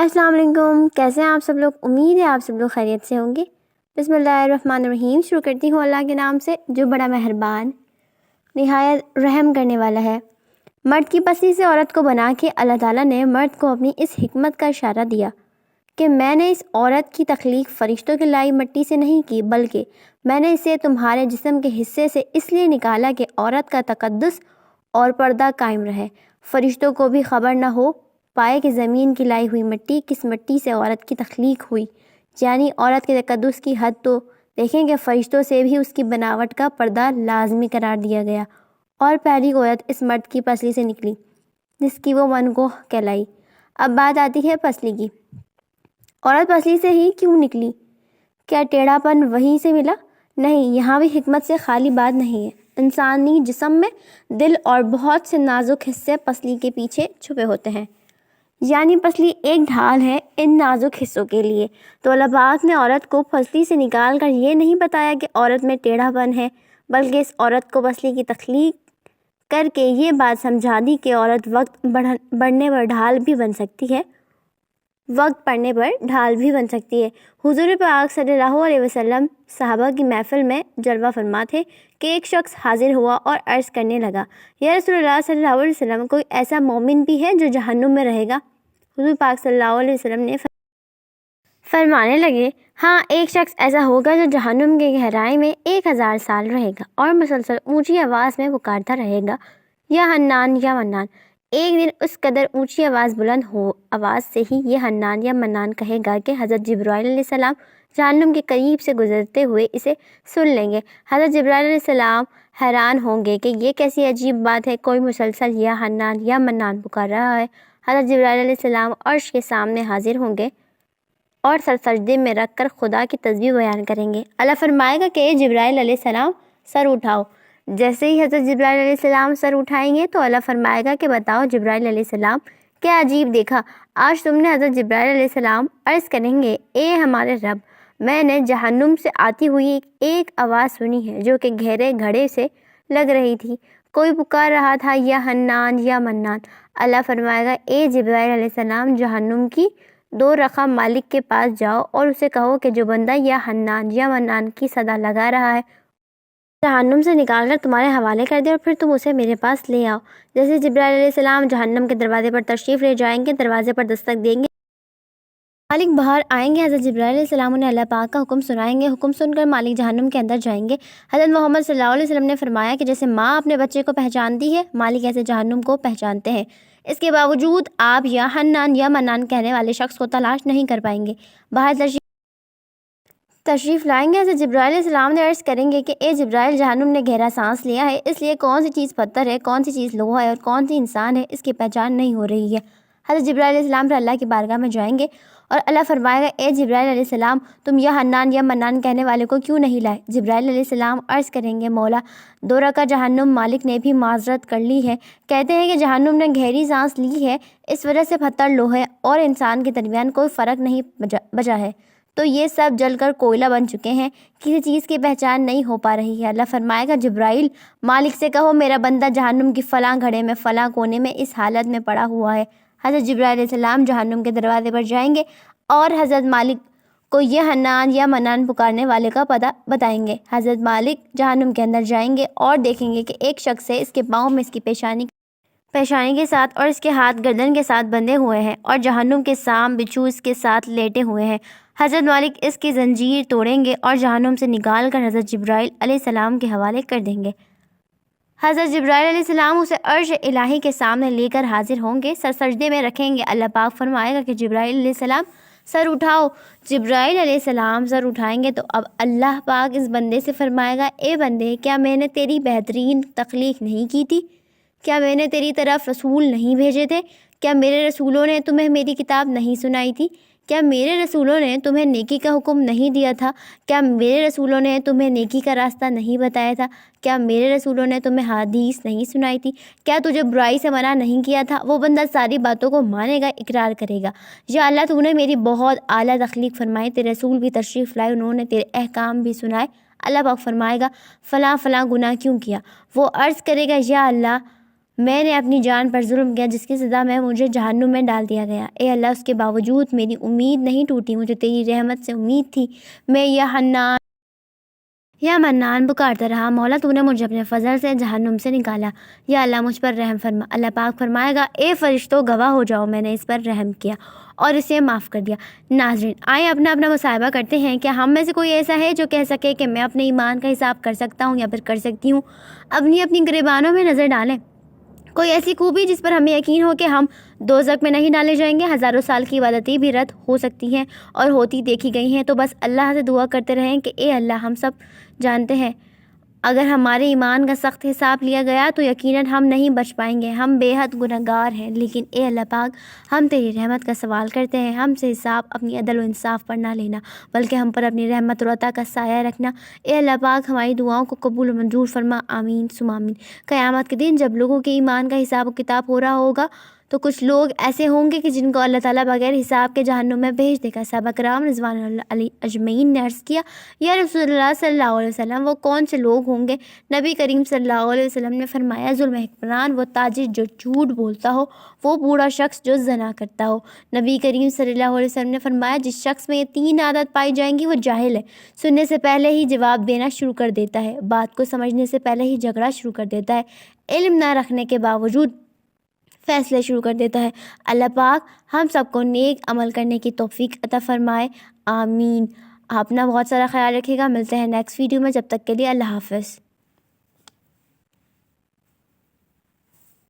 السلام علیکم، کیسے ہیں آپ سب لوگ؟ امید ہے آپ سب لوگ خیریت سے ہوں گے۔ بسم اللہ الرحمن الرحیم، شروع کرتی ہوں اللہ کے نام سے جو بڑا مہربان نہایت رحم کرنے والا ہے۔ مرد کی پسلی سے عورت کو بنا کے اللہ تعالیٰ نے مرد کو اپنی اس حکمت کا اشارہ دیا کہ میں نے اس عورت کی تخلیق فرشتوں کی لائی مٹی سے نہیں کی، بلکہ میں نے اسے تمہارے جسم کے حصے سے اس لیے نکالا کہ عورت کا تقدس اور پردہ قائم رہے، فرشتوں کو بھی خبر نہ ہو پائے کہ زمین کی لائی ہوئی مٹی کس مٹی سے عورت کی تخلیق ہوئی۔ یعنی عورت کے تقدس کی حد تو دیکھیں کہ فرشتوں سے بھی اس کی بناوٹ کا پردہ لازمی قرار دیا گیا، اور پہلی عورت اس مرد کی پسلی سے نکلی جس کی وہ منگوہ کہلائی۔ اب بات آتی ہے پسلی کی۔ عورت پسلی سے ہی کیوں نکلی؟ کیا ٹیڑھا پن وہیں سے ملا؟ نہیں، یہاں بھی حکمت سے خالی بات نہیں ہے۔ انسانی جسم میں دل اور بہت سے نازک حصے پسلی کے پیچھے چھپے ہوتے ہیں، یعنی پسلی ایک ڈھال ہے ان نازک حصوں کے لیے۔ تو اللہ پاک نے عورت کو پسلی سے نکال کر یہ نہیں بتایا کہ عورت میں ٹیڑھا پن ہے، بلکہ اس عورت کو پسلی کی تخلیق کر کے یہ بات سمجھا دی کہ عورت وقت بڑھنے پر ڈھال بھی بن سکتی ہے، حضور پاک صلی اللہ علیہ وسلم صحابہ کی محفل میں جلوہ فرما تھے کہ ایک شخص حاضر ہوا اور عرض کرنے لگا، یا رسول اللہ صلی اللہ علیہ وسلم، کوئی ایسا مومن بھی ہے جو جہنم میں رہے گا؟ حضور پاک صلی اللہ علیہ وسلم نے فرمانے لگے، ہاں، ایک شخص ایسا ہوگا جو جہنم کے گہرائی میں 1000 سال رہے گا اور مسلسل اونچی آواز میں پکارتا رہے گا، یا حنان یا منان۔ ایک دن اس قدر اونچی بلند آواز سے ہی یہ حنان یا منان کہے گا کہ حضرت جبرائیل علیہ السلام جہنم کے قریب سے گزرتے ہوئے اسے سن لیں گے۔ حضرت جبرائیل علیہ السلام حیران ہوں گے کہ یہ کیسی عجیب بات ہے، کوئی مسلسل یا حنان یا منان پکار رہا ہے۔ حضرت جبرائیل علیہ السلام عرش کے سامنے حاضر ہوں گے اور سر سجدے میں رکھ کر خدا کی تسبیح بیان کریں گے۔ اللہ فرمائے گا کہ اے جبرائیل علیہ السلام، سر اٹھاؤ۔ جیسے ہی حضرت جبرائیل علیہ السلام سر اٹھائیں گے تو اللہ فرمائے گا کہ بتاؤ جبرائیل علیہ السلام، کیا عجیب دیکھا؟ آج تم نے حضرت جبرائیل علیہ السلام عرض کریں گے، اے ہمارے رب، میں نے جہنم سے آتی ہوئی ایک آواز سنی ہے جو کہ گہرے گھڑے سے لگ رہی تھی، کوئی پکار رہا تھا یا حنان یا منان۔ اللہ فرمائے گا، اے جبرائیل علیہ السلام، جہنم کی 2 رخا مالک کے پاس جاؤ اور اسے کہو کہ جو بندہ یا حنان یا منان کی صدا لگا رہا ہے جہنم سے نکال کر تمہارے حوالے کر دے، اور پھر تم اسے میرے پاس لے آؤ۔ جیسے جبرائیل علیہ السلام جہنم کے دروازے پر تشریف لے جائیں گے، دروازے پر دستک دیں گے، مالک باہر آئیں گے۔ حضرت جبرائیل علیہ السلام انہیں اللہ پاک کا حکم سنائیں گے، حکم سن کر مالک جہنم کے اندر جائیں گے۔ حضرت محمد صلی اللہ علیہ وسلم نے فرمایا کہ جیسے ماں اپنے بچے کو پہچانتی ہے، مالک ایسے جہنم کو پہچانتے ہیں۔ اس کے باوجود آپ یا حنان یا منان کہنے والے شخص کو تلاش نہیں کر پائیں گے۔ باہر تشریف لائیں گے۔ حضرت جبرائیل علیہ السلام نے عرض کریں گے کہ اے جبرائیل، جہنم نے گہرا سانس لیا ہے، اس لیے کون سی چیز پتھر ہے، کون سی چیز لوہا ہے اور کون سی انسان ہے، اس کی پہچان نہیں ہو رہی ہے۔ حضرت جبرائیل علیہ السلام پھر اللہ کی بارگاہ میں جائیں گے اور اللہ فرمائے گا، اے جبرائیل علیہ السلام، تم یا حنان یا منان کہنے والے کو کیوں نہیں لائے؟ جبرائیل علیہ السلام عرض کریں گے، مولا، 2 رکعت جہنم مالک نے بھی معذرت کر لی ہے، کہتے ہیں کہ جہنم نے گہری سانس لی ہے، اس وجہ سے پتھر، لوہے اور انسان کے درمیان کوئی فرق نہیں بچا ہے، تو یہ سب جل کر کوئلہ بن چکے ہیں، کسی چیز کی پہچان نہیں ہو پا رہی ہے۔ اللہ فرمائے گا، جبرائیل، مالک سے کہو میرا بندہ جہنم کی فلاں گھڑے میں فلاں کونے میں اس حالت میں پڑا ہوا ہے۔ حضرت جبرائیل علیہ السلام جہنم کے دروازے پر جائیں گے اور حضرت مالک کو یہ حنان یا منان پکارنے والے کا پتہ بتائیں گے۔ حضرت مالک جہنم کے اندر جائیں گے اور دیکھیں گے کہ ایک شخص ہے، اس کے پاؤں میں اس کی پیشانی کے ساتھ اور اس کے ہاتھ گردن کے ساتھ بندھے ہوئے ہیں، اور جہنم کے سام بچھو اس کے ساتھ لیٹے ہوئے ہیں۔ حضرت مالک اس کی زنجیر توڑیں گے اور جہنم سے نکال کر حضرت جبرائیل علیہ السلام کے حوالے کر دیں گے۔ حضرت جبرائیل علیہ السلام اسے عرش الہی کے سامنے لے کر حاضر ہوں گے، سر سجدے میں رکھیں گے۔ اللہ پاک فرمائے گا کہ جبرائیل علیہ السلام، سر اٹھاؤ۔ جبرائیل علیہ السلام سر اٹھائیں گے تو اب اللہ پاک اس بندے سے فرمائے گا، اے بندے، کیا میں نے تیری بہترین تخلیق نہیں کی تھی؟ کیا میں نے تیری طرف رسول نہیں بھیجے تھے؟ کیا میرے رسولوں نے تمہیں میری کتاب نہیں سنائی تھی؟ کیا میرے رسولوں نے تمہیں نیکی کا حکم نہیں دیا تھا؟ کیا میرے رسولوں نے تمہیں نیکی کا راستہ نہیں بتایا تھا؟ کیا میرے رسولوں نے تمہیں حدیث نہیں سنائی تھی؟ کیا تجھے برائی سے منع نہیں کیا تھا؟ وہ بندہ ساری باتوں کو مانے گا، اقرار کرے گا، یا اللہ، تو نے میری بہت اعلیٰ تخلیق فرمائی، تیرے رسول بھی تشریف لائے، انہوں نے تیرے احکام بھی سنائے۔ اللہ پاک فرمائے گا، فلاں فلاں گناہ کیوں کیا؟ وہ عرض کرے گا، یا اللہ، میں نے اپنی جان پر ظلم کیا جس کی سزا میں مجھے جہنم میں ڈال دیا گیا۔ اے اللہ، اس کے باوجود میری امید نہیں ٹوٹی، مجھے تیری رحمت سے امید تھی۔ میں یا منان پکارتا رہا، مولا تو نے مجھے اپنے فضل سے جہنم سے نکالا، یا اللہ مجھ پر رحم فرما۔ اللہ پاک فرمائے گا، اے فرشتوں گواہ ہو جاؤ، میں نے اس پر رحم کیا اور اسے معاف کر دیا۔ ناظرین، آئیں اپنا مصاحبہ کرتے ہیں۔ کیا ہم میں سے کوئی ایسا ہے جو کہہ سکے کہ میں اپنے ایمان کا حساب کر سکتا ہوں یا پھر کر سکتی ہوں؟ اپنی گریبانوں میں نظر ڈالیں۔ کوئی ایسی خوبی جس پر ہمیں یقین ہو کہ ہم دوزخ میں نہیں ڈالے جائیں گے؟ ہزاروں سال کی عبادتیں بھی رد ہو سکتی ہیں اور ہوتی دیکھی گئی ہیں، تو بس اللہ سے دعا کرتے رہیں کہ اے اللہ، ہم سب جانتے ہیں اگر ہمارے ایمان کا سخت حساب لیا گیا تو یقیناً ہم نہیں بچ پائیں گے، ہم بے حد گنہگار ہیں۔ لیکن اے اللہ پاک، ہم تیری رحمت کا سوال کرتے ہیں، ہم سے حساب اپنی عدل و انصاف پر نہ لینا بلکہ ہم پر اپنی رحمت اور عطا کا سایہ رکھنا۔ اے اللہ پاک، ہماری دعاؤں کو قبول و منظور فرما، آمین ثم آمین۔ قیامت کے دن جب لوگوں کے ایمان کا حساب و کتاب ہو رہا ہوگا تو کچھ لوگ ایسے ہوں گے کہ جن کو اللہ تعالیٰ بغیر حساب کے جہنم میں بھیج دے گا۔ صحابہ کرام رضوان اللہ علیہ اجمعین نے عرض کیا، یا رسول اللہ صلی اللہ علیہ وسلم، وہ کون سے لوگ ہوں گے؟ نبی کریم صلی اللہ علیہ وسلم نے فرمایا، ظلم حکمران، وہ تاجر جو جھوٹ بولتا ہو، وہ بوڑھا شخص جو زنا کرتا ہو۔ نبی کریم صلی اللہ علیہ وسلم نے فرمایا، جس شخص میں یہ 3 عادت پائی جائیں گی وہ جاہل ہے، سننے سے پہلے ہی جواب دینا شروع کر دیتا ہے، بات کو سمجھنے سے پہلے ہی جھگڑا شروع کر دیتا ہے، علم نہ رکھنے کے باوجود فیصلے شروع کر دیتا ہے۔ اللہ پاک ہم سب کو نیک عمل کرنے کی توفیق عطا فرمائے، آمین۔ اپنا بہت سارا خیال رکھے گا، ملتے ہیں نیکسٹ ویڈیو میں، جب تک کے لیے اللہ حافظ۔